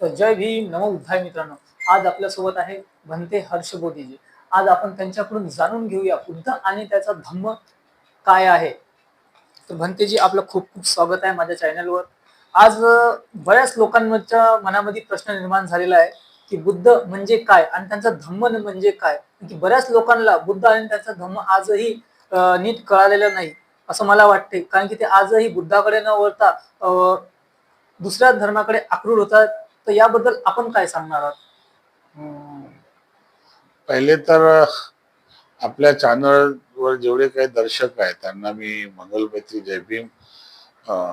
तर जय भीम नमो बुद्धाय मित्रांनो. आज आपल्यासोबत आहे भंते हर्ष बोधीजी. आज आपण त्यांच्याकडून जाणून घेऊया बुद्ध आणि त्याचा धम्म काय आहे. तर भंतेजी आपलं खूप खूप स्वागत आहे माझ्या चॅनलवर. आज बऱ्याच लोकांच्या मनामध्ये प्रश्न निर्माण झालेला आहे की बुद्ध म्हणजे काय आणि त्यांचा धम्म म्हणजे काय. की बऱ्याच लोकांना बुद्ध आणि त्याचा धम्म आजही नीट कळालेलं नाही असं मला वाटते, कारण की ते आजही बुद्धाकडे न वळता दुसऱ्या धर्माकडे आक्रूड होतात. तर याबद्दल आपण काय सांगणार आहात? पहिले तर आपल्या चॅनलवर जेवढे काही दर्शक आहेत त्यांना मी मंगलमैत्री जय भीम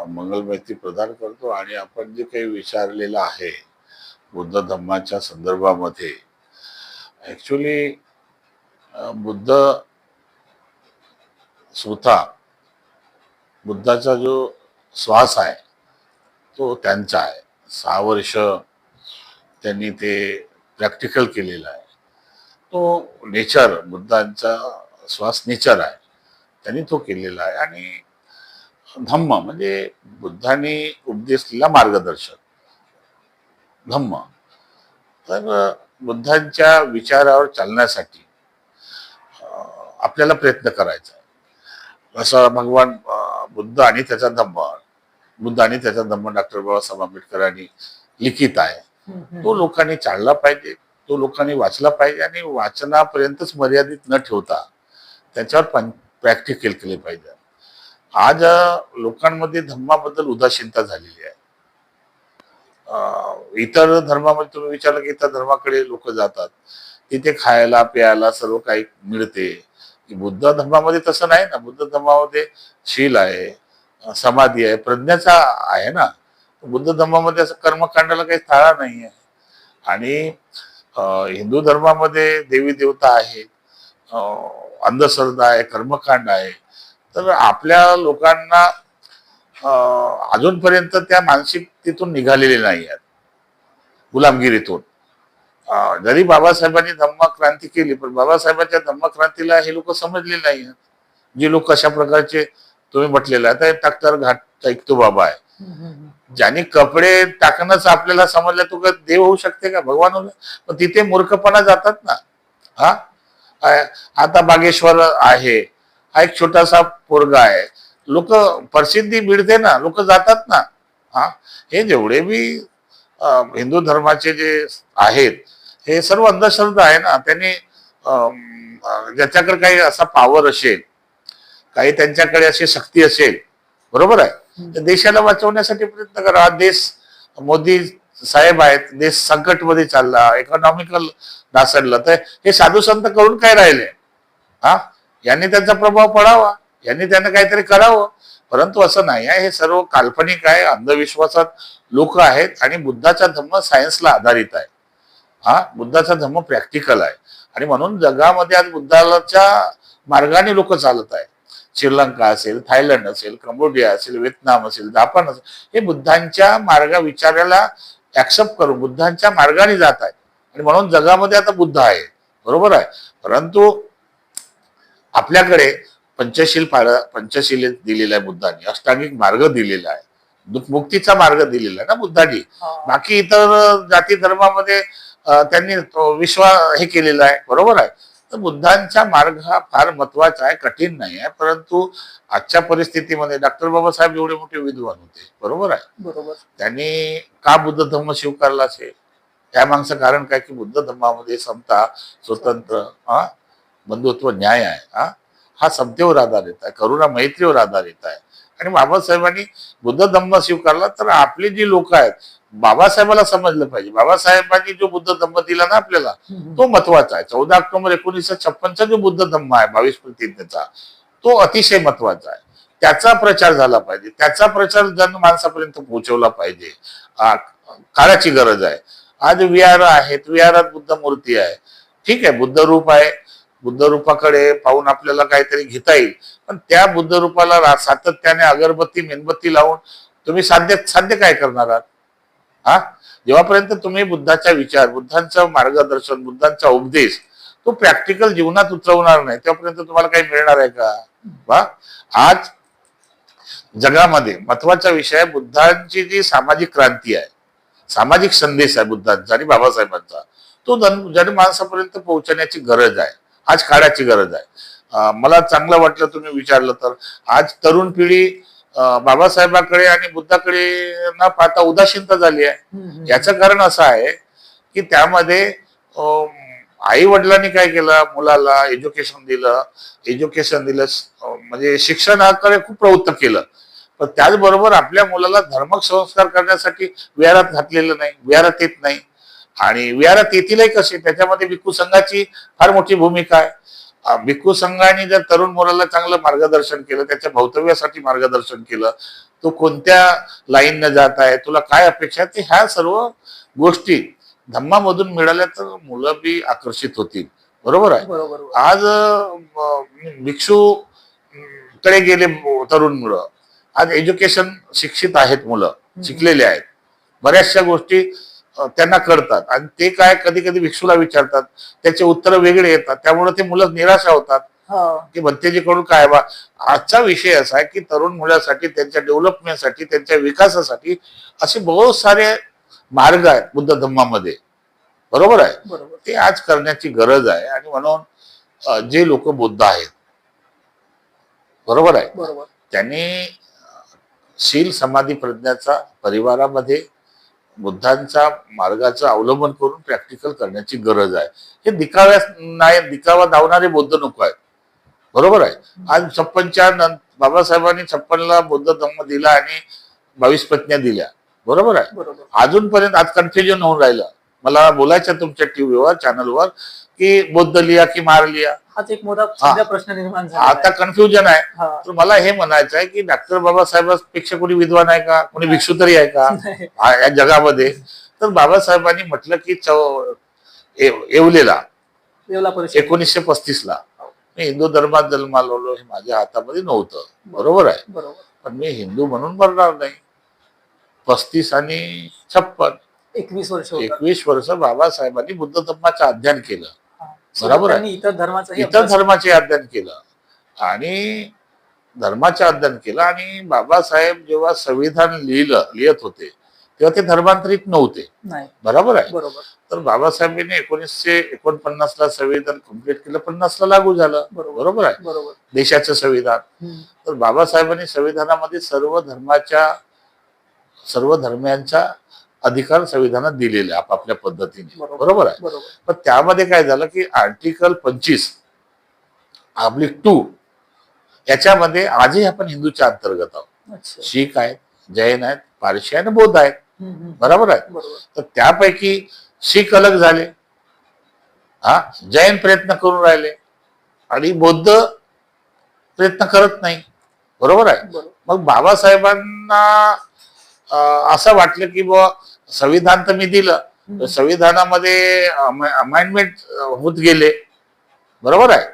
मंगलमैत्री प्रदान करतो. आणि आपण जे काही विचारलेलं आहे बुद्ध धम्माच्या संदर्भामध्ये, ऍक्च्युली बुद्ध स्वतः बुद्धाचा जो श्वास आहे तो त्यांचा आहे. 6 वर्ष त्यांनी ते प्रॅक्टिकल केलेलं आहे. तो नेचर, बुद्धांचा श्वास नेचर आहे, त्यांनी तो केलेला आहे. आणि धम्म म्हणजे बुद्धांनी उपदेशलेला मार्गदर्शक धम्म. तर बुद्धांच्या विचारावर चालण्यासाठी आपल्याला प्रयत्न करायचा आहे. असं भगवान बुद्ध आणि त्याचा धम्म, बुद्ध आणि त्याचा धम्म डॉक्टर बाबासाहेब आंबेडकरांनी लिखित आहे. तो लोकांनी चालला पाहिजे, तो लोकांनी वाचला पाहिजे आणि वाचनापर्यंतच मर्यादित न ठेवता त्याच्यावर प्रॅक्टिकल केले पाहिजे. आज लोकांमध्ये धम्माबद्दल उदासीनता झालेली आहे. इतर धर्मामध्ये तुम्ही विचारलं की इतर धर्माकडे लोक जातात, तिथे खायला प्यायला सर्व काही मिळते. बुद्ध धर्मामध्ये तसं नाही ना. बुद्ध धर्मामध्ये शील आहे, समाधी आहे, प्रज्ञाचा आहे ना. बुद्ध धर्मामध्ये असं कर्मकांडाला काही थाळा नाही आहे. आणि हिंदू धर्मामध्ये देवी देवता आहे, अंधश्रद्धा आहे, कर्मकांड आहे. तर आपल्या लोकांना अजूनपर्यंत त्या मानसिकतेतून निघालेले नाही आहेत, गुलामगिरीतून. जरी बाबासाहेबांनी धम्मक्रांती केली, पण बाबासाहेबांच्या धम्मक्रांतीला हे लोक समजले नाही आहेत. जे लोक अशा प्रकारचे तुम्ही म्हटलेलं आता टाकतार घाट ऐकतो बाबा आहे, ज्याने कपडे टाकणंच आपल्याला समजलं तो का देव होऊ शकते का, भगवान होऊ? पण तिथे मूर्खपणा जातात ना. हा आता बागेश्वर आहे, हा एक छोटासा पोरगा आहे, लोक प्रसिद्धी मिळते ना, लोक जातात ना. हा हे जेवढे बी हिंदू धर्माचे जे आहेत हे सर्व अंधश्रद्धा आहे ना. त्यांनी ज्याच्याकडे काही असा पॉवर असेल, काही त्यांच्याकडे अशी शक्ती असेल, बरोबर आहे, तर देशाला वाचवण्यासाठी प्रयत्न करा. देश, मोदी साहेब आहेत, देश संकटमध्ये चालला, इकॉनॉमिकल ढासळला, तर हे साधू संत करून काय राहिले? हा यांनी त्यांचा प्रभाव पडावा, यांनी त्यांना काहीतरी करावं. परंतु असं नाही आहे. हे सर्व काल्पनिक आहे, अंधविश्वासात लोक आहेत. आणि बुद्धाचा धम्म सायन्सला आधारित आहे. हा बुद्धाचा धम्म प्रॅक्टिकल आहे. आणि म्हणून जगामध्ये आज बुद्धाच्या मार्गाने लोक चालत आहेत. श्रीलंका असेल, थायलंड असेल, कंबोडिया असेल, व्हिएतनाम असेल, जापान असेल, हे बुद्धांच्या मार्गा विचाराला ऍक्सेप्ट करून बुद्धांच्या मार्गाने जात आहेत. आणि म्हणून जगामध्ये आता बुद्ध आहे, बरोबर आहे. परंतु आपल्याकडे पंचशील दिलेला आहे बुद्धांनी, अष्टांगिक मार्ग दिलेला आहे, मुक्तीचा मार्ग दिलेला आहे ना बुद्धांनी. बाकी इतर जाती धर्मामध्ये त्यांनी विश्वास हे केलेला आहे, बरोबर आहे. तर बुद्धांचा मार्ग हा फार महत्वाचा आहे, कठीण नाही आहे. परंतु आजच्या परिस्थितीमध्ये डॉक्टर बाबासाहेब एवढे मोठे विद्वान होते, बरोबर आहे, बरोबर. त्यांनी का बुद्ध धर्म स्वीकारला असेल? त्या मागचं कारण काय की बुद्ध धर्मामध्ये समता, स्वतंत्र, बंधुत्व, न्याय आहे. हा समतेवर आधारित आहे, करुणा मैत्रीवर आधारित आहे. आणि बाबासाहेबांनी बुद्ध धम्म स्वीकारला तर आपली जी लोक आहेत, बाबासाहेबाला समजलं पाहिजे. बाबासाहेबांनी जो बुद्ध धम्म दिला ना आपल्याला, तो महत्वाचा आहे. 14 ऑक्टोबर 1956चा जो बुद्ध धम्म आहे 22 प्रतिज्ञेचा, तो अतिशय महत्वाचा आहे. त्याचा प्रचार झाला पाहिजे, त्याचा प्रचार जन माणसापर्यंत पोहोचवला पाहिजे. काळाची गरज आहे. आज विहार आहेत, विहारात बुद्ध मूर्ती आहे, ठीक आहे, बुद्ध रूप आहे, बुद्ध रूपाकडे पाहून आपल्याला काहीतरी घेता येईल. पण त्या बुद्ध रूपाला सातत्याने अगरबत्ती मेणबत्ती लावून तुम्ही साध्य काय करणार आहात? जेव्हापर्यंत तुम्ही बुद्धाचा विचार, बुद्धांचं मार्गदर्शन, बुद्धांचा उपदेश तो प्रॅक्टिकल जीवनात उतरवणार नाही, तेव्हापर्यंत तुम्हाला काही मिळणार आहे का? आज जगामध्ये महत्वाचा विषय बुद्धांची जी सामाजिक क्रांती आहे, सामाजिक संदेश आहे बुद्धांचा आणि बाबासाहेबांचा, तो जनमानसापर्यंत पोहोचण्याची गरज आहे, आज काळाची गरज आहे. मला चांगलं वाटलं तुम्ही विचारलं तर. आज तरुण पिढी बाबासाहेबांकडे आणि बुद्धाकडे न पाहता उदासीनता झाली आहे. याचं कारण असं आहे की त्यामध्ये आई वडिलांनी काय केलं, मुलाला एज्युकेशन दिलं म्हणजे शिक्षणाकडे खूप प्रवृत्त केलं, पण त्याचबरोबर आपल्या मुलाला धार्मिक संस्कार करण्यासाठी विहारात घातलेलं नाही, विहारात येत नाही. आणि विहारात येतीलही कसे, त्याच्यामध्ये भिक्खू संघाची फार मोठी भूमिका आहे. भिक्खू संघाने जर तरुण मुलाला चांगलं मार्गदर्शन केलं, त्याच्या भवितव्यासाठी मार्गदर्शन केलं, तो कोणत्या लाईनने जात आहे, तुला काय अपेक्षा आहे, ते ह्या सर्व गोष्टी धम्मामधून मिळाल्या तर मुलं बी आकर्षित होतील. बरोबर आहे. बरोबर. आज भिक्षू कडे गेले तरुण मुलं, आज एज्युकेशन शिक्षित आहेत, मुलं शिकलेले आहेत, बऱ्याचशा गोष्टी त्यांना कळतात आणि ते काय कधी कधी भिक्षूला विचारतात, त्याचे उत्तर वेगळे येतात, त्यामुळे ते मुलं निराशा होतात की भंतेजीकडून काय बा. आजचा विषय असा आहे की तरुण मुलासाठी, त्यांच्या डेव्हलपमेंटसाठी, त्यांच्या विकासासाठी असे बहुत सारे मार्ग आहेत बुद्ध धम्मामध्ये. बरोबर आहे. ते आज करण्याची गरज आहे. आणि म्हणून जे लोक बुद्ध आहेत, बरोबर आहे, त्यांनी शील समाधी प्रज्ञाचा परिवारामध्ये बुद्धांच्या मार्गाचं अवलंबन करून प्रॅक्टिकल करण्याची गरज आहे. हे दिखावा धावणारे बुद्ध नको आहेत. बरोबर आहे. आज 56च्या बाबासाहेबांनी 56ला बुद्ध धम्म दिला आणि 22 पत्न्या दिल्या. बरोबर आहे. अजूनपर्यंत आज कन्फ्युजन होऊन राहिलं. मला बोलायचं तुमच्या टीव्हीवर, चॅनलवर, की बुद्ध लिया की मार लिया, हाच एक मोठा प्रश्न निर्माण झाला. आता कन्फ्युजन आहे. तर मला हे म्हणायचं आहे की डॉक्टर बाबासाहेबांपेक्षा कोणी विद्वान आहे का, कोणी भिक्षू तरी आहे का या जगामध्ये? तर बाबासाहेबांनी म्हटलं की येवलेला 1935ला मी हिंदू धर्मात जन्मालो, हे माझ्या हातामध्ये नव्हतं. बरोबर आहे. पण मी हिंदू म्हणून मरणार नाही. 35 आणि 56 21 वर्ष बाबासाहेबांनी बुद्ध धर्माचं अध्ययन केलं. बरोबर आहे. इतर धर्माचे अध्ययन केलं आणि धर्माचे अध्ययन केलं. आणि बाबासाहेब जेव्हा संविधान लिहित होते तेव्हा ते धर्मांतरित नव्हते. बरोबर आहे. तर बाबासाहेबांनी 1949ला संविधान कम्प्लीट केलं, 50ला लागू झालं. बरोबर आहे. देशाचं संविधान. तर बाबासाहेबांनी संविधानामध्ये सर्व धर्मियांचा अधिकार संविधानात दिलेले आपापल्या पद्धतीने. बरोबर आहे. पण त्यामध्ये काय झालं की आर्टिकल 25(2) याच्यामध्ये आजही आपण हिंदूच्या अंतर्गत आहोत. शीख आहेत, जैन आहेत, पारशी आणि बौद्ध आहेत. बरोबर आहे. तर त्यापैकी शीख अलग झाले, जैन प्रयत्न करून राहिले आणि बौद्ध प्रयत्न करत नाही. बरोबर आहे. मग बाबासाहेबांना असं वाटलं की बुवा संविधान तर मी दिलं, संविधानामध्ये अमेंडमेंट होत गेले. बरोबर आहे.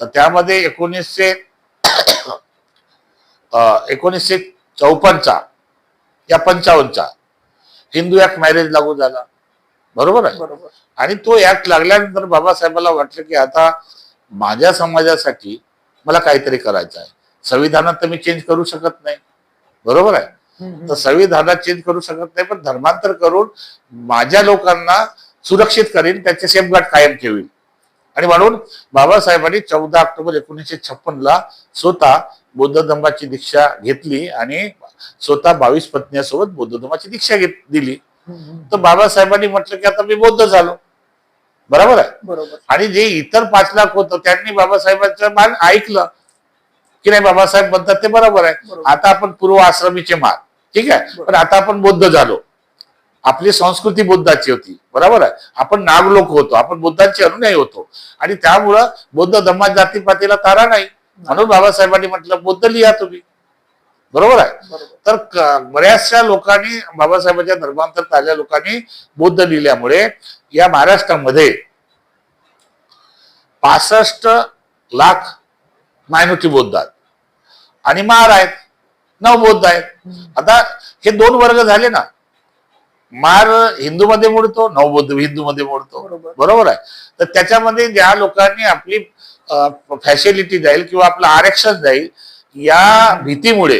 तर त्यामध्ये 1954 या 55चा हिंदू ऍक्ट मॅरेज लागू झाला. बरोबर आहे. आणि तो ऍक्ट लागल्यानंतर बाबासाहेबांना वाटलं की आता माझ्या समाजासाठी मला काहीतरी करायचं आहे. संविधानात तर मी चेंज करू शकत नाही. बरोबर आहे. तर संविधानात चेंज करू शकत नाही, पण धर्मांतर करून माझ्या लोकांना सुरक्षित करीन, त्याचे सेफगार्ड कायम ठेवील. आणि म्हणून बाबासाहेबांनी 14 ऑक्टोबर 1956ला स्वतः बौद्ध धर्माची दीक्षा घेतली आणि स्वतः 22 पत्न्यांसोबत बौद्ध धर्माची दीक्षा दिली. तर बाबासाहेबांनी म्हटलं की आता मी बौद्ध झालो. बरोबर आहे. आणि जे इतर 5 लाख होतं त्यांनी बाबासाहेबांचं मान ऐकलं की नाही, बाबासाहेब म्हणतात ते बरोबर आहे, आता आपण पूर्व आश्रमीचे मान, ठीक आहे, पण आता आपण बौद्ध झालो. आपली संस्कृती बुद्धाची होती. बरोबर आहे. आपण नाग लोक होतो, आपण बुद्धांचे अनुयायी होतो आणि त्यामुळं बौद्ध धर्मात जातीपातीला तारा नाही. म्हणून बाबासाहेबांनी म्हटलं बुद्ध लिहा तुम्ही. बरोबर आहे. तर बऱ्याचशा लोकांनी, बाबासाहेबांच्या धर्मांतरात आलेल्या लोकांनी बौद्ध लिहिल्यामुळे या महाराष्ट्रामध्ये 65 लाख मायनॉरिटी बौद्ध आहेत आणि मार आहेत, 9 बौद्ध आहेत. आता हे 2 वर्ग झाले ना. मार हिंदू मध्ये मोडतो, 9 बौद्ध हिंदू मध्ये मोडतो. बरोबर आहे. तर त्याच्यामध्ये ज्या लोकांनी आपली फॅसिलिटी जाईल किंवा आपलं आरक्षण जाईल या भीतीमुळे,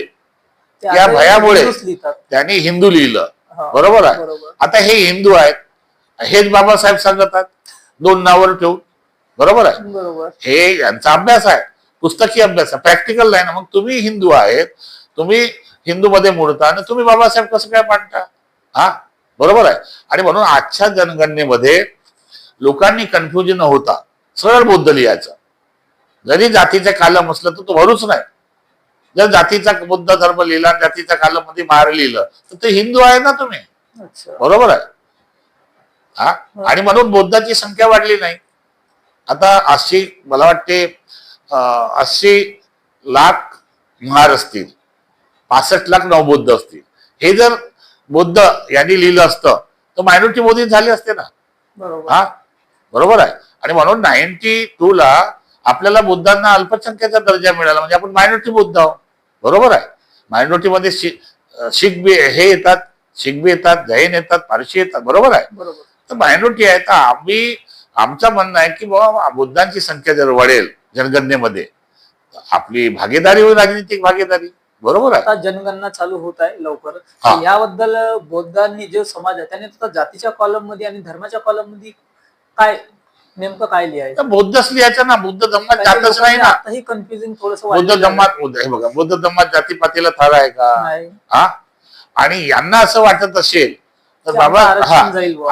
या भयामुळे त्यांनी हिंदू लिहिलं. हा, बरोबर आहे. बरोबर. आता हे हिंदू आहेत, हेच बाबासाहेब सांगतात दोन नावावर ठेवून. बरोबर आहे. बरोबर. हे यांचा अभ्यास आहे, पुस्तकी अभ्यास आहे, प्रॅक्टिकल नाही ना. मग तुम्ही हिंदू आहेत, तुम्ही हिंदू मध्ये मोडता आणि तुम्ही बाबासाहेब कसं काय मांडता? हा, बरोबर आहे. आणि म्हणून आजच्या जनगणनेमध्ये लोकांनी कन्फ्युजन न होता सरळ बौद्ध लिहायचं. जरी जातीचं कालम असलं तर तो भरूच नाही. जर जातीचा बुद्ध धर्म लिहिला आणि जातीच्या कालम मध्ये मार लिहिलं तर ते हिंदू आहे ना तुम्ही. अच्छा. बरोबर आहे. हा, आणि म्हणून बौद्धाची संख्या वाढली नाही. आता 80 मला वाटते 80 लाख महार असतील, 65 लाख नवबौद्ध असतील. हे जर बुद्ध यांनी लिहिलं असतं तर मायनॉरिटी मोदी झाले असते ना. बरोबर. हा, बरोबर आहे. आणि म्हणून 92 ला आपल्याला बुद्धांना अल्पसंख्याचा दर्जा मिळाला, म्हणजे आपण मायनॉरिटी बुद्ध आहोत. बरोबर आहे. मायनॉरिटी मध्ये शीख बी हे येतात, शीख बी येतात, जैन येतात, पारशी येतात. बरोबर आहे. बरोबर. तर मायनॉरिटी आहे. तर आम्ही आमचं म्हणणं आहे की बाबा बुद्धांची संख्या जर वाढेल जनगणनेमध्ये आपली भागीदारी होईल, राजनीतिक भागीदारी. बरोबर आहे. आता जनगणना चालू होत आहे लवकर. हा. तर याबद्दल बौद्धांनी जो समाज आहे त्याने आता जातीच्या कॉलम मध्ये आणि धर्माच्या कॉलम मध्ये काय नेमकं काय लिहायचं? तर बौद्धच लिहायचं ना. बुद्ध धम्मात जातच नाही ना. आताही कन्फ्युजिंग थोडस बुद्ध धम्मात हे बघा, बुद्ध धम्मात जातीपातीला थर आहे का? हा, आणि यांना असं वाटत असेल तर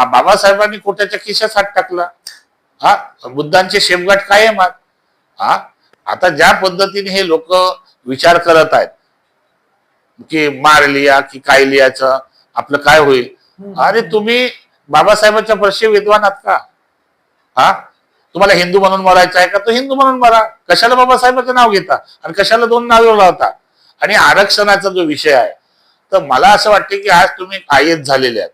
बाबासाहेबांनी कोट्याच्या खिशात हात टाकला. हा, बुद्धांचे शेपगाठ कायम आहेत. हा, आता ज्या पद्धतीने हे लोक विचार करत आहेत की मार लिया की काय लिहायचं, आपलं काय होईल. अरे तुम्ही बाबासाहेबांच्या वर्षी विद्वान आहात का? हा, तुम्हाला हिंदू म्हणून मरायचं आहे का? तो हिंदू म्हणून मरा. कशाला बाबासाहेबांचं नाव घेता आणि कशाला दोन नाव लावता? आणि आरक्षणाचा जो विषय आहे, तर मला असं वाटतं की आज तुम्ही आयत झालेले आहेत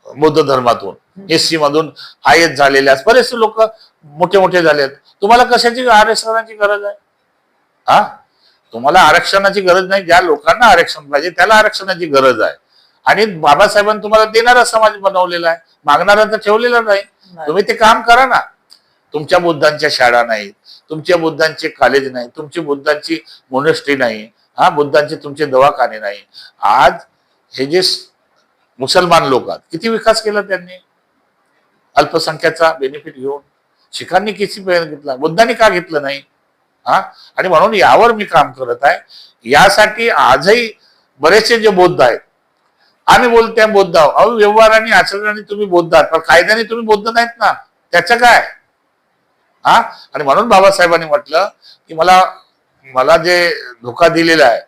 बौद्ध धर्मातून, एससी मधून आयत झालेले आहेत, बरेचसे लोक मोठे मोठे झाले आहेत. तुम्हाला कशाची आरक्षणाची गरज आहे? हा, तुम्हाला आरक्षणाची गरज नाही. ज्या लोकांना आरक्षण पाहिजे त्याला आरक्षणाची गरज आहे. आणि बाबासाहेबांनी तुम्हाला देणारा समाज बनवलेला आहे, मागणारा तर ठेवलेला नाही. तुम्ही ते काम करा ना. तुमच्या बुद्धांच्या शाळा नाहीत, तुमच्या बुद्धांचे कॉलेज नाही, तुमची बुद्धांची मोनेस्ट्री नाही. हा, बुद्धांचे तुमचे दवाखाने नाही. आज हे जे मुसलमान लोक आहेत, किती विकास केला त्यांनी अल्पसंख्याचा बेनिफिट घेऊन. शिखांनी किती प्रयत्न घेतला, बुद्धांनी का घेतलं नाही? हा, आणि म्हणून यावर मी काम करत आहे. यासाठी आजही बरेचसे जे बौद्ध आहेत, आम्ही बोलतो बौद्ध आहोत. अहो, व्यवहाराने आचरणाने तुम्ही बौद्ध आहात, पण कायद्याने तुम्ही बौद्ध नाहीत ना. त्याचं काय? हा, आणि म्हणून बाबासाहेबांनी म्हटलं की मला जे धोका दिलेला आहे,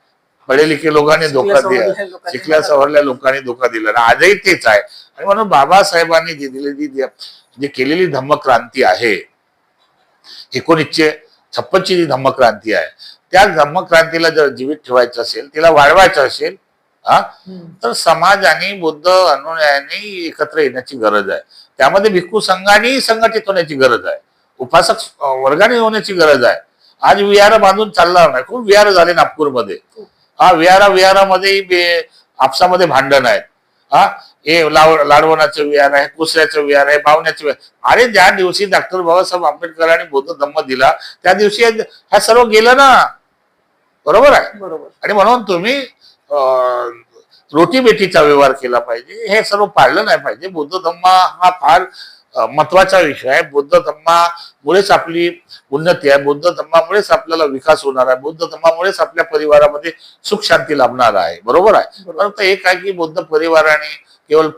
पढे लिखे लोकांनी धोका दिला, शिकल्या सवरल्या लोकांनी धोका दिला, आजही तेच आहे. आणि म्हणून बाबासाहेबांनी जी दिलेली जी केलेली धम्मक्रांती आहे, 1956 ची जी धम्मक्रांती आहे, त्या धम्मक्रांतीला जर जीवित ठेवायचं असेल, तिला वाढवायचं असेल, हा, तर समाजाने बुद्ध अनुयायांनी एकत्र येण्याची गरज आहे. त्यामध्ये भिक्खू संघाने संघटित होण्याची गरज आहे, उपासक वर्गाने होण्याची गरज आहे. आज विहार बांधून चालणार नाही. खूप विहार झाले नागपूरमध्ये. हा, विहारामध्ये आपसामध्ये भांडण आहेत. हा, हे लाडवणाचं विहार आहे, कुसऱ्याचं विहार आहे, बावण्याचं विहार. अरे ज्या दिवशी डॉक्टर बाबासाहेब आंबेडकरांनी बौद्ध धम्म दिला त्या दिवशी हा सर्व गेलं ना. बरोबर आहे. बरोबर. आणि म्हणून तुम्ही रोटी बेटीचा व्यवहार केला पाहिजे, हे सर्व पाळलं नाही पाहिजे. बौद्ध धम्म हा फार महत्वाचा विषय आहे. बौद्ध धम्मामुळेच आपली उन्नती आहे, बौद्ध धम्मामुळेच आपल्याला विकास होणार आहे, बौद्ध धम्मामुळेच आपल्या परिवारामध्ये सुख शांती लाभणार आहे. बरोबर आहे. परंतु एक आहे की बौद्ध परिवाराने केवळ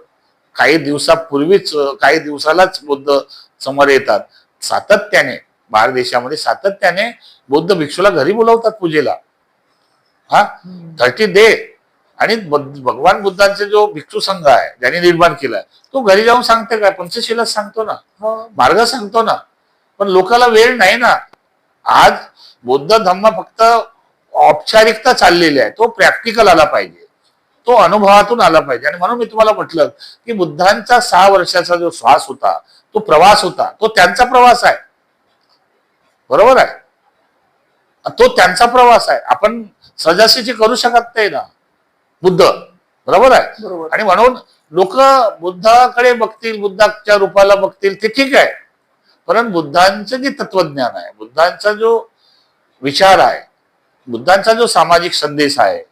काही दिवसापूर्वीच, काही दिवसालाच बुद्ध समोर येतात. सातत्याने भारत देशामध्ये सातत्याने बौद्ध भिक्षूला घरी बोलवतात पूजेला. हा, 30 डे. आणि भगवान बुद्धांचे जो भिक्षू संघ आहे ज्यांनी निर्माण केलाय, तो घरी जाऊन सांगते काय? पंचशीला सांगतो ना, मार्ग सांगतो ना. पण लोकांना वेळ नाही ना. आज बौद्ध धम्म फक्त औपचारिकता चाललेली आहे, तो प्रॅक्टिकल आला पाहिजे, तो अनुभवातून आला पाहिजे. आणि म्हणून मी तुम्हाला म्हटलं की बुद्धांचा 6 वर्षाचा जो श्वास होता, तो प्रवास होता, तो त्यांचा प्रवास आहे. बरोबर आहे. तो त्यांचा प्रवास आहे. आपण सजाशीची करू शकत नाही ना बुद्ध. बरोबर आहे. आणि म्हणून लोक बुद्धाकडे बघतील, बुद्धाच्या रूपाला बघतील, ते ठीक आहे. परंतु बुद्धांचं जे तत्वज्ञान आहे, बुद्धांचा जो विचार आहे, बुद्धांचा जो सामाजिक संदेश आहे,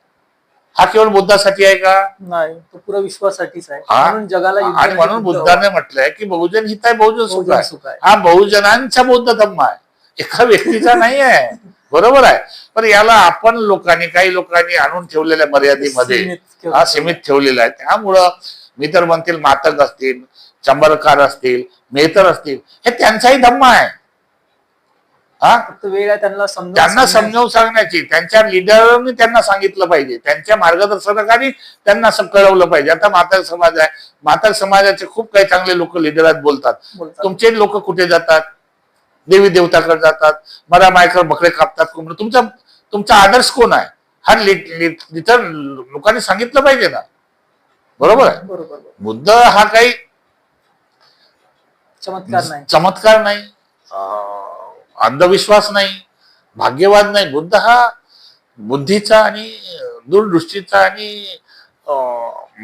हा केवळ बुद्धासाठी आहे का? नाही, तो पुरा विश्वासाठीच आहे. हा? म्हणून जगाला आणि युद्धासाठी म्हणून बुद्ध बुद्धाने म्हटलंय की बहुजन हित आहे, बहुजन सुख बहुजन आहे. सुख आहे. हा बहुजनांचा बौद्ध धम्म आहे, एका व्यक्तीचा नाही आहे. बरोबर आहे. पण याला आपण लोकांनी, काही लोकांनी आणून ठेवलेल्या मर्यादेमध्ये सीमित ठेवलेला आहे. त्यामुळं मी तर म्हणतील मातक असतील, चंबरकार असतील, मेहतर असतील, हे त्यांचाही धम्म आहे. हा, फक्त वेळ आहे त्यांना त्यांना समजावून सांगण्याची, त्यांच्या लिडरनी त्यांना सांगितलं पाहिजे, त्यांच्या मार्गदर्शकांनी त्यांना कळवलं पाहिजे. आता मातक समाज आहे, मातक समाजाचे खूप काही चांगले लोक लिडरात बोलतात. तुमचे लोक कुठे जातात? देवी देवताकडे जातात, मरा मायकर बकरे कापतात, तुमचा आदर्श कोण आहे? हा लिटर लोकांनी सांगितलं पाहिजे ना. बरोबर आहे. बरोबर. बुद्ध हा काही चमत्कार नाही, अंधविश्वास नाही, भाग्यवाद नाही. बुद्ध हा बुद्धीचा आणि दूरदृष्टीचा आणि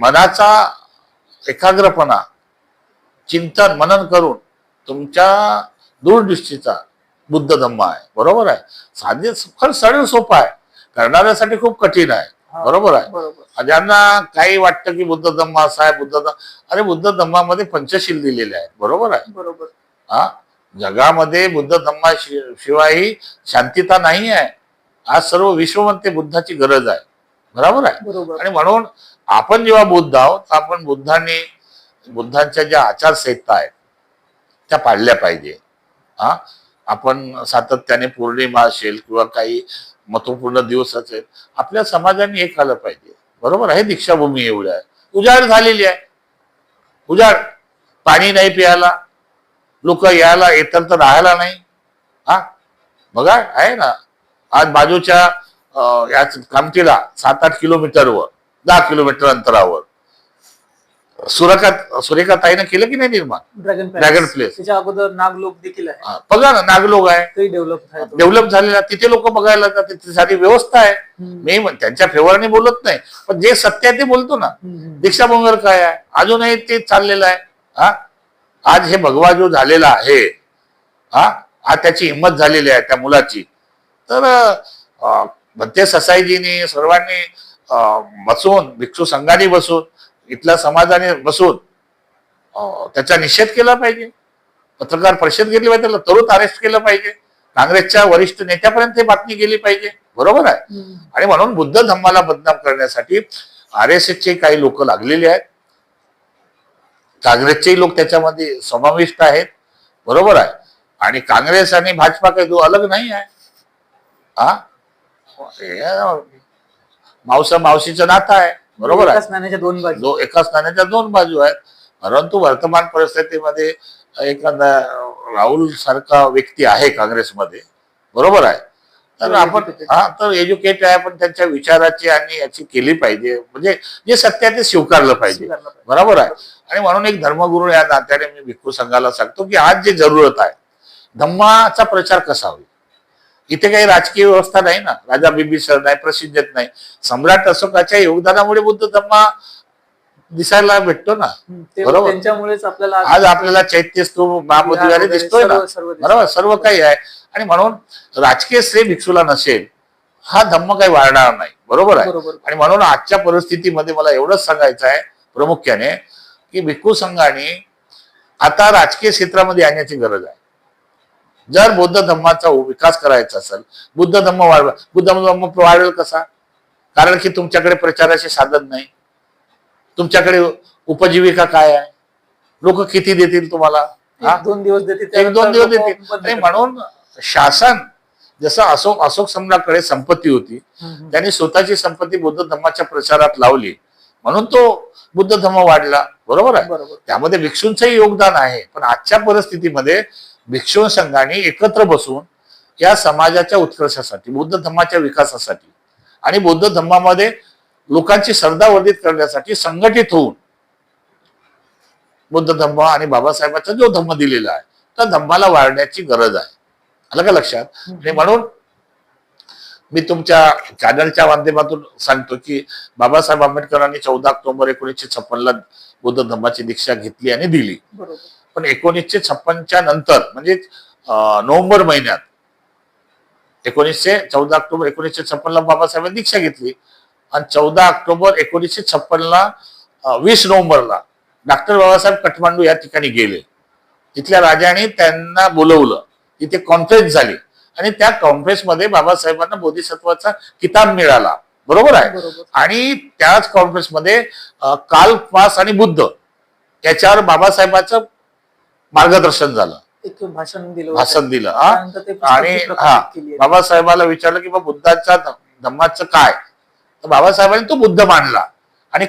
मनाचा एकाग्रपणा, चिंतन मनन करून तुमच्या दूरदृष्टीचा बुद्ध धम्म आहे. बरोबर आहे. साधे सरळ सोपा आहे, करणाऱ्यासाठी खूप कठीण आहे. बरोबर आहे. ज्यांना काही वाटतं की बुद्ध धम्म असा आहे, अरे बुद्ध धम्मामध्ये पंचशील दिलेले आहेत. बरोबर आहे. बरोबर. हा, जगामध्ये बुद्ध धम्माशिवाय शांतता नाही आहे. आज सर्व विश्वमध्ये बुद्धाची गरज आहे. बरोबर आहे. आणि म्हणून आपण जेव्हा बुद्ध आहोत, आपण बुद्धांच्या ज्या आचारसंहिता आहेत त्या पाळल्या पाहिजे. हा, आपण सातत्याने पौर्णिमा असेल किंवा काही महत्वपूर्ण दिवस असेल, आपल्या समाजाने हे केलं पाहिजे. बरोबर आहे. दीक्षाभूमी एवढी आहे, उजाड झालेली आहे. उजाड, पाणी नाही प्यायला, लोक यायला येतात तर राहायला नाही. हा, बघा आहे ना, आज बाजूच्या याच कामठीला 7-8 किलोमीटरवर, 10 किलोमीटर अंतरावर सुरेखा ताईनं केलं की नाही निर्माण ड्रॅगन प्लेस. त्याच्या अगोदर नागलोक देखील आहे. बघा ना, नागलोक आहे, डेव्हलप झालेला. तिथे लोक बघायला जातात, तिथे सारी व्यवस्था आहे. मी त्यांच्या फेवरने बोलत नाही, पण जे सत्य आहे ते बोलतो ना. दीक्षाभूमीवर काय आहे, अजूनही ते चाललेलं आहे. हा, आज हे भगवा जो झालेला आहे, हा त्याची हिंमत झालेली आहे त्या मुलाची. तर भंते ससाईजींनी सर्वांनी बसून, भिक्षू संघाने बसून, इथल्या समाजाने बसून त्याचा निषेध केला पाहिजे. पत्रकार परिषद घेतली पाहिजे, त्याला त्वरित अरेस्ट केलं पाहिजे. काँग्रेसच्या वरिष्ठ नेत्यापर्यंत बातमी गेली पाहिजे. बरोबर आहे. आणि म्हणून बुद्ध धम्माला बदनाम करण्यासाठी RSSचे काही लोक लागलेले आहेत, काँग्रेसचे लोक त्याच्यामध्ये समाविष्ट आहेत. बरोबर आहे. आणि काँग्रेस आणि भाजपा काही दो अलग नाही आहे. हा, मावशीचं नातं आहे. बरोबर आहे. एकाच नाण्याच्या दोन बाजू आहेत. परंतु वर्तमान परिस्थितीमध्ये एखादा राहुल सारखा व्यक्ती आहे काँग्रेसमध्ये. बरोबर आहे. तर आपण तर एज्युकेट आहे, पण त्यांच्या विचाराची आणि याची केली पाहिजे. म्हणजे जे सत्य आहे ते स्वीकारलं पाहिजे. बरोबर आहे. आणि म्हणून एक धर्मगुरू या नात्याने मी भिक्खू संघाला सांगतो की आज जे जरूरत आहे, धम्माचा प्रचार कसा होईल. इथे काही राजकीय व्यवस्था नाही ना, राजा बिंबिसार नाही, प्रसिद्धीत नाही. सम्राट अशोकाच्या योगदानामुळे बुद्ध धम्मा दिसायला भेटतो ना. बरोबर. त्यांच्यामुळेच आपल्याला आज आपल्याला चैत्य स्तूप, महाबोधी दिसतोय ना. बरोबर, सर्व काही आहे. आणि म्हणून राजकीय श्रेय भिक्षूला नसेल, हा धम्म काही वाढणार नाही. बरोबर आहे. आणि म्हणून आजच्या परिस्थितीमध्ये मला एवढंच सांगायचं आहे प्रामुख्याने की भिक्खू संघाने आता राजकीय क्षेत्रामध्ये येण्याची गरज आहे. जर बौद्ध धम्माचा विकास करायचा असेल, बुद्ध धम्म वाढवेल कसा? कारण की तुमच्याकडे प्रचाराचे साधन नाही, तुमच्याकडे उपजीविका काय आहे, लोक किती देतील तुम्हाला? 1-2 दिवस देतील, 1-2 दिवस देतील. आणि म्हणून शासन, जसं अशोक सम्राटकडे संपत्ती होती, त्यांनी स्वतःची संपत्ती बुद्ध धम्माच्या प्रचारात लावली, म्हणून तो बुद्ध धम्म वाढला. बरोबर आहे. त्यामध्ये भिक्षूंचंही योगदान आहे. पण आजच्या परिस्थितीमध्ये भिक्षू संघाने एकत्र बसून या समाजाच्या उत्कर्षासाठी, बुद्ध धम्माच्या विकासासाठी आणि बुद्ध धम्मामध्ये लोकांची श्रद्धा वर्धित करण्यासाठी संघटित होऊन बुद्ध धम्म आणि बाबासाहेबांचा जो धम्म दिलेला आहे त्या धम्माला वाढण्याची गरज आहे. आलं का लक्षात? आणि म्हणून मी तुमच्या चॅनलच्या माध्यमातून सांगतो की बाबासाहेब आंबेडकरांनी 14 ऑक्टोबर 1956 बुद्ध धम्माची दीक्षा घेतली आणि दिली. पण 1956च्या नंतर म्हणजे नोव्हेंबर महिन्यात 14 ऑक्टोबर 1956 बाबासाहेबांनी दीक्षा घेतली. आणि 14 ऑक्टोबर 1956ला 20 नोव्हेंबरला डॉक्टर बाबासाहेब काठमांडू या ठिकाणी गेले. तिथल्या राजाने त्यांना बोलवलं. तिथे कॉन्फरन्स झाली आणि त्या कॉन्फरन्समध्ये बाबासाहेबांना बोधिसत्वाचा किताब मिळाला. बरोबर आहे. बरोबर. आणि त्याच कॉन्फरन्समध्ये काल, मास आणि बुद्ध याच्यावर बाबासाहेबांचं मार्गदर्शन झालं. एक भाषण दिलं होतं. भाषण दिलं. त्यानंतर ते पुस्तक आणि प्रकाशित केली आहे. बाबासाहेबाला विचारलं की बा बुद्धाच्या धम्माचं काय, तर बाबासाहेबांनी तो बुद्ध मांडला आणि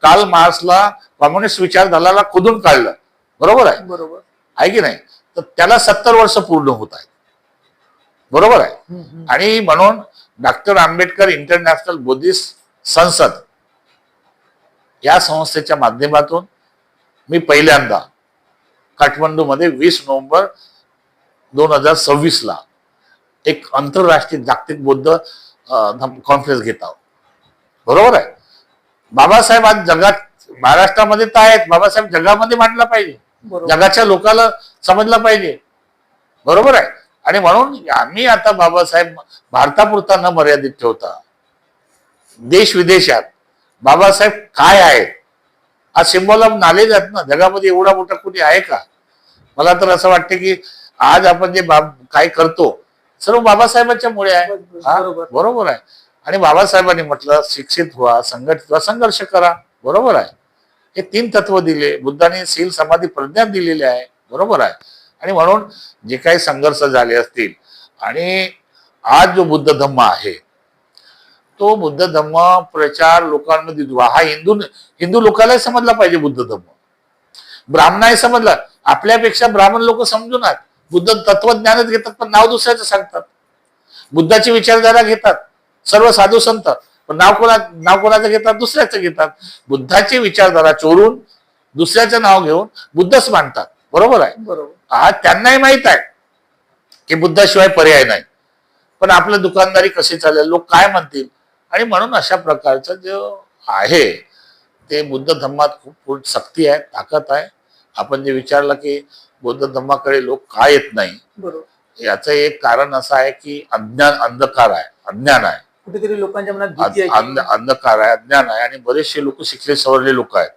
कार्ल मार्क्सला कम्युनिस्ट विचारधाराला खोदून काढलं. बरोबर आहे. बरोबर आहे की नाही. तर त्याला 70 वर्ष पूर्ण होत आहेत. बरोबर आहे. आणि म्हणून डॉक्टर आंबेडकर इंटरनॅशनल बुद्धिस्ट संसद या संस्थेच्या माध्यमातून मी पहिल्यांदा काठमांडूमध्ये 20 नोव्हेंबर 2026ला एक आंतरराष्ट्रीय जागतिक बुद्ध कॉन्फरन्स घेत आहोत. बरोबर आहे. बाबासाहेब आज जगात, महाराष्ट्रामध्ये तर आहेत, बाबासाहेब जगामध्ये मांडला पाहिजे, बरोबर. जगाच्या लोकांना समजला पाहिजे. बरोबर आहे. आणि म्हणून आम्ही आता बाबासाहेब भारतापुरता न मर्यादित ठेवता देश विदेशात बाबासाहेब काय आहेत, आज सिम्बॉल ऑफ नॉलेज आहेत ना, जगामध्ये एवढा मोठा कुठे आहे का. मला तर असं वाटतं की आज आपण जे काय करतो सर्व बाबासाहेबांच्या मुळे आहे. बरोबर. बरोबर आहे. आणि बाबासाहेबांनी म्हटलं शिक्षित व्हा, संघटित व्हा, संघर्ष करा. बरोबर आहे. हे 3 तत्व दिले. बुद्धाने शील समाधी प्रज्ञा दिलेले आहे. बरोबर आहे. आणि म्हणून जे काही संघर्ष झाले असतील आणि आज जो बुद्ध धम्म आहे तो बुद्ध धम्म प्रचार लोकांमध्ये हा हिंदू लोकांनाही समजला पाहिजे. बुद्ध धम्म ब्राह्मणाही समजला. आपल्यापेक्षा ब्राह्मण लोक समजून आहेत. बुद्ध तत्वज्ञानच घेतात पण नाव दुसऱ्याचं सांगतात. बुद्धाची विचारधारा घेतात सर्व साधू संत, पण नाव कोणाचं घेतात, दुसऱ्याचं घेतात. बुद्धाची विचारधारा चोरून दुसऱ्याचं नाव घेऊन बुद्धच मानतात. बरोबर आहे. बरोबर. आज त्यांनाही माहित आहे की बुद्धाशिवाय पर्याय नाही, पण आपलं दुकानदारी कशी चालेल, लोक काय म्हणतील. आणि म्हणून अशा प्रकारचं जो आहे ते बुद्ध धम्मात खूप शक्ती आहे, ताकद आहे. आपण जे विचारलं की बुद्ध धम्माकडे लोक का येत नाही, बरोबर. याचं एक कारण असं आहे की अंधकार आहे, अज्ञान आहे. कुठेतरी लोकांच्या मनात भीती आहे. अंधकार आहे, अज्ञान आहे. आणि बरेचसे लोक शिकले सवरले लोक आहेत.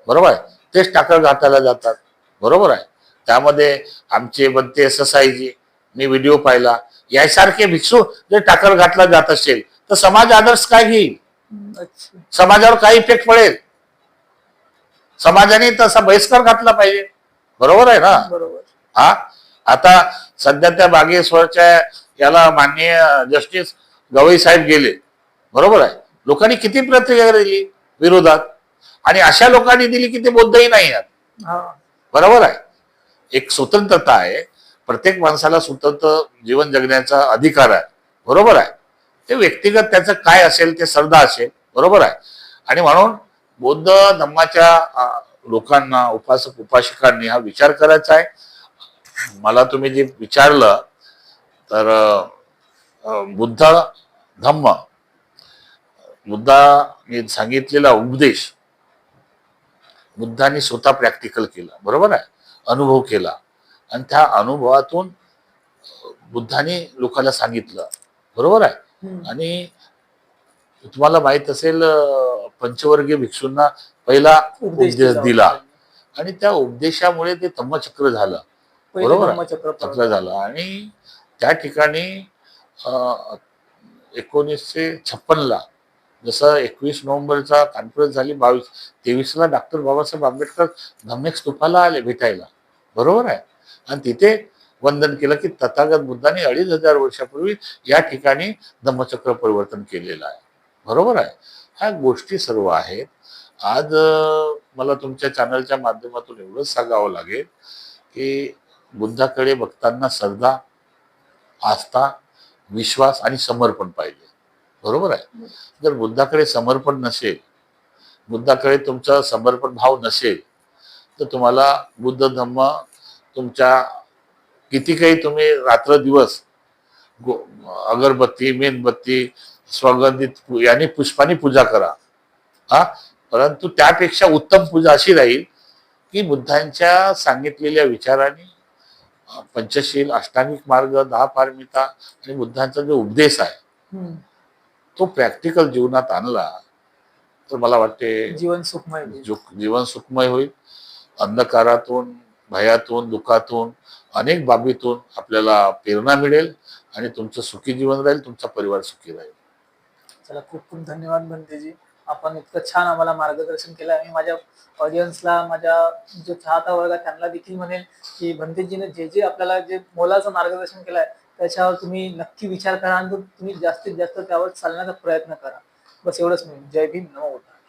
बरोबर आहे. तेच टाकर घाटायला जातात. बरोबर आहे. त्यामध्ये आमचे बनते ससाईजी, मी व्हिडिओ पाहिला, यासारखे भिक्षू जर टाकर घातला जात असेल तर समाज आदर्श काय घेईल, समाजावर काय इफेक्ट पडेल. समाजाने तसा बहिष्कार घातला पाहिजे. बरोबर आहे ना. बरोबर. आता सध्या त्या बागेश्वरच्या याला माननीय जस्टिस गवई साहेब गेले. बरोबर आहे. लोकांनी किती प्रतिक्रिया दिली विरोधात, आणि अशा लोकांनी दिली की ते बौद्धही नाही आहेत. बरोबर आहे. एक स्वतंत्रता आहे, प्रत्येक माणसाला स्वतंत्र जीवन जगण्याचा अधिकार आहे. बरोबर आहे. ते व्यक्तिगत त्याचं काय असेल ते श्रद्धा असेल. बरोबर आहे. आणि म्हणून बौद्ध धम्माच्या लोकांना, उपासक उपासिकांनी हा विचार करायचा आहे. मला तुम्ही जे विचारलं तर बुद्ध धम्म, बुद्धाने सांगितलेला उपदेश बुद्धाने स्वतः प्रॅक्टिकल केला. बरोबर आहे. अनुभव केला आणि त्या अनुभवातून बुद्धाने लोकांना सांगितलं. बरोबर आहे. आणि तुम्हाला माहित असेल पंचवर्गीय भिक्षूंना पहिला उपदेश दिला आणि त्या उपदेशामुळे ते धम्मचक्र झालं. बरोबर, चक्र झालं. आणि त्या ठिकाणी 1956ला जसं 21 नोव्हेंबरचा कॉन्फरन्स झाली, 23ला डॉक्टर बाबासाहेब आंबेडकर धम्मेक स्तूपाला आले भेटायला. बरोबर आहे. आणि तिथे वंदन केलं की तथागत बुद्धाने 2500 वर्षापूर्वी या ठिकाणी धम्मचक्र परिवर्तन केलेलं आहे. बरोबर आहे. ह्या गोष्टी सर्व आहेत. आज मला तुमच्या चॅनलच्या माध्यमातून एवढंच सांगावं लागेल की बुद्धाकडे बघताना श्रद्धा, आस्था, विश्वास आणि समर्पण पाहिजे. बरोबर आहे. जर बुद्धाकडे समर्पण नसेल, बुद्धाकडे तुमचा समर्पण भाव नसेल तर तुम्हाला बुद्ध धम्म तुमच्या किती काही तुम्ही रात्र दिवस अगरबत्ती, मेणबत्ती, स्वगंधित याने पुष्पाने पूजा करा, परंतु त्यापेक्षा उत्तम पूजा अशी राहील की बुद्धांच्या सांगितलेल्या विचारांनी पंचशील, अष्टांगिक मार्ग, 10 पारमिता आणि बुद्धांचा जो उपदेश आहे तो प्रॅक्टिकल जीवनात आणला तर मला वाटते जीवन सुखमय होईल. जीवन सुखमय होईल. अंधकारातून, भयातून, दुःखातून, अनेक बाबीतून आपल्याला प्रेरणा मिळेल आणि तुमचं सुखी जीवन राहील, तुमचा परिवार सुखी राहील. चला, खूप खूप धन्यवाद भंतेजी. आपण इतकं छान आम्हाला मार्गदर्शन केलं. आणि माझ्या ऑडियन्सला, माझ्या जो चाहता वर्ग आहे त्यांना देखील म्हणेल की भंतेजीने जे जे आपल्याला जे मोलाचं मार्गदर्शन केलंय त्याच्यावर तुम्ही नक्की विचार करा आणि तुम्ही जास्तीत जास्त त्यावर चालण्याचा प्रयत्न करा. बस एवढंच. मी जय भीम, नमो बुद्धाय.